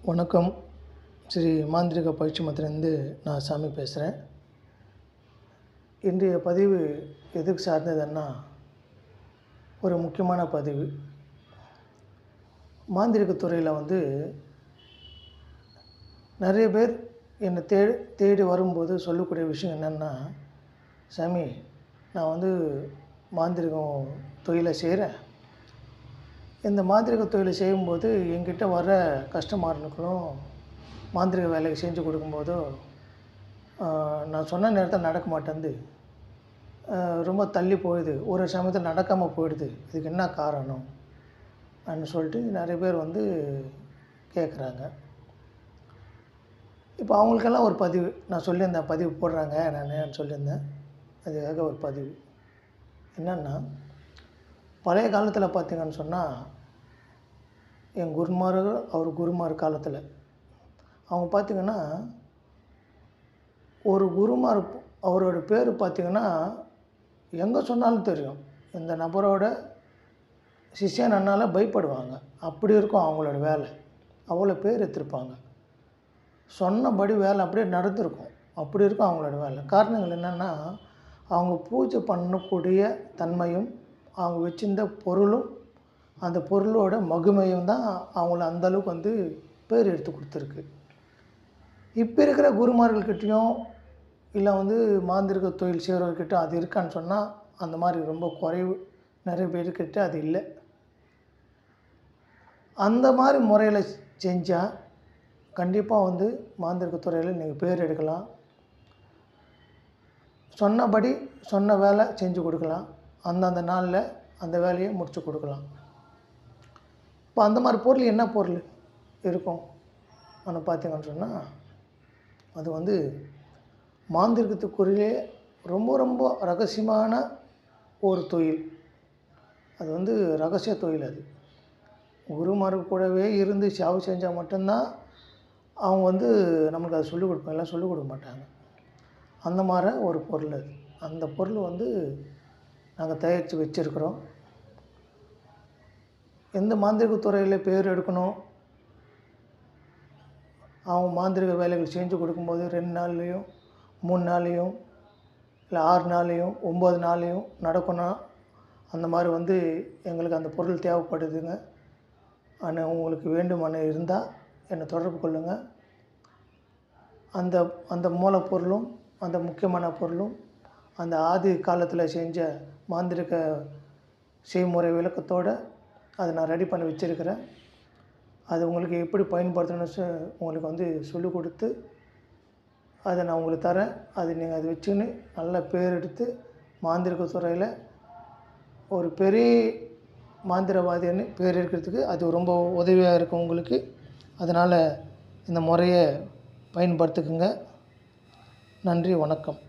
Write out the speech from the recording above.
வணக்கம். ஸ்ரீ மாந்திரீக பயிற்சி மையத்திலேருந்து நான் சாமி பேசுகிறேன். இன்றைய பதிவு எதுக்கு சார்ந்ததுன்னா, ஒரு முக்கியமான பதிவு. மாந்திரீக துறையில் நிறைய பேர் என்னை தேடி வரும்போது சொல்லக்கூடிய விஷயம் என்னென்னா, சாமி நான் மாந்திரீகம் தொழிலை செய்கிறேன். இந்த மாந்திரீக தொழிலை செய்யும்போது என்கிட்ட வர கஸ்டமர்களுக்கும் மாந்திரீக வேலையை செஞ்சு கொடுக்கும்போதோ நான் சொன்ன நேரத்தில் நடக்க மாட்டேன்து, ரொம்ப தள்ளி போயிடுது, ஒரு சமயத்தில் நடக்காமல் போயிடுது. இதுக்கு என்ன காரணம் அப்படின்னு சொல்லிட்டு நிறைய பேர் கேட்குறாங்க. இப்போ அவங்களுக்கெல்லாம் ஒரு பதிவு நான் சொல்லியிருந்தேன், பதிவு போடுறாங்க நான் சொல்லியிருந்தேன். அதுக்காக ஒரு பதிவு என்னென்னா, பழைய காலத்தில் பார்த்திங்கன்னு சொன்னால், என் குருமார்கள் அவர் குருமார் காலத்தில் அவங்க பார்த்திங்கன்னா, ஒரு குருமார் அவரோட பேர் பார்த்திங்கன்னா எங்கே சொன்னாலும் தெரியும். இந்த நபரோட சிஷ்யனால பயப்படுவாங்க. அப்படி இருக்கும் அவங்களோட வேலை. அவ்வளோ பேர் எடுத்திருப்பாங்க. சொன்னபடி வேலை அப்படியே நடந்திருக்கும். அப்படி இருக்கும் அவங்களோட வேலை. காரணங்கள் என்னென்னா, அவங்க பூஜை பண்ணக்கூடிய தன்மையும், அவங்க வச்சிருந்த பொருளும், அந்த பொருளோட மகிமையும் தான் அவங்கள அந்தளவுக்கு பேர் எடுத்து கொடுத்துருக்கு. இப்போ இருக்கிற குருமார்கள்கிட்டையும் இல்லை மாந்திரிக தொழில் செய்கிறவர்கிட்ட அது இருக்கான்னு சொன்னால், அந்த மாதிரி ரொம்ப குறைவு. நிறைய பேர்கிட்ட அது இல்லை. அந்த மாதிரி முறையில் செஞ்சால் கண்டிப்பாக மாந்திரிக துறையில் நீங்கள் பேர் எடுக்கலாம். சொன்னபடி சொன்ன வேலை செஞ்சு கொடுக்கலாம். அந்தந்த நாளில் அந்த வேலையை முடித்து கொடுக்கலாம். இப்போ அந்த மாதிரி பொருள் என்ன பொருள் இருக்கும் ஆனால் பார்த்திங்கன்னு சொன்னால், அது மாந்திரிகத்துக்குரிய ரொம்ப ரொம்ப ரகசியமான ஒரு தொழில். அது ரகசிய தொழில். அது குருமார்கள் கூடவே இருந்து சேவை செஞ்சால் மட்டும்தான் அவங்க நம்மளுக்கு அதை சொல்லிக் கொடுப்பாங்க, எல்லாம் சொல்லிக் கொடுக்க மாட்டாங்க. அந்த மாதிரி ஒரு பொருள் அது. அந்த பொருள் நாங்கள் தயாரித்து வச்சுருக்குறோம். எந்த மாந்திரிக துறையில் பேர் எடுக்கணும், அவங்க மாந்திரிக வேலைகள் செஞ்சு கொடுக்கும்போது 2 நாள்லேயும் 3 நாள்லேயும் இல்லை 6 நாள்லேயும் 9 நாள்லேயும் நடக்கணும். அந்த மாதிரி எங்களுக்கு அந்த பொருள் தேவைப்படுதுங்க. ஆனால் உங்களுக்கு வேண்டுமான இருந்தால் என்னை தொடர்பு கொள்ளுங்கள். அந்த அந்த மூலப்பொருளும், அந்த முக்கியமான பொருளும், அந்த ஆதி காலத்தில் செஞ்ச மாந்திரிக செய்முறை விளக்கத்தோடு அதை நான் ரெடி பண்ணி வச்சுருக்கிறேன். அது உங்களுக்கு எப்படி பயன்படுத்தணும்னு உங்களுக்கு சொல்லிக் கொடுத்து அதை நான் உங்களுக்கு தரேன். அது நீங்கள் அதை வச்சுன்னு நல்ல பேர் எடுத்து மாந்திரிக துறையில் ஒரு பெரிய மாந்திரவாதின்னு பேர் எடுக்கிறதுக்கு அது ரொம்ப உதவியாக இருக்கும் உங்களுக்கு. அதனால் இந்த முறையை பயன்படுத்திக்குங்க. நன்றி, வணக்கம்.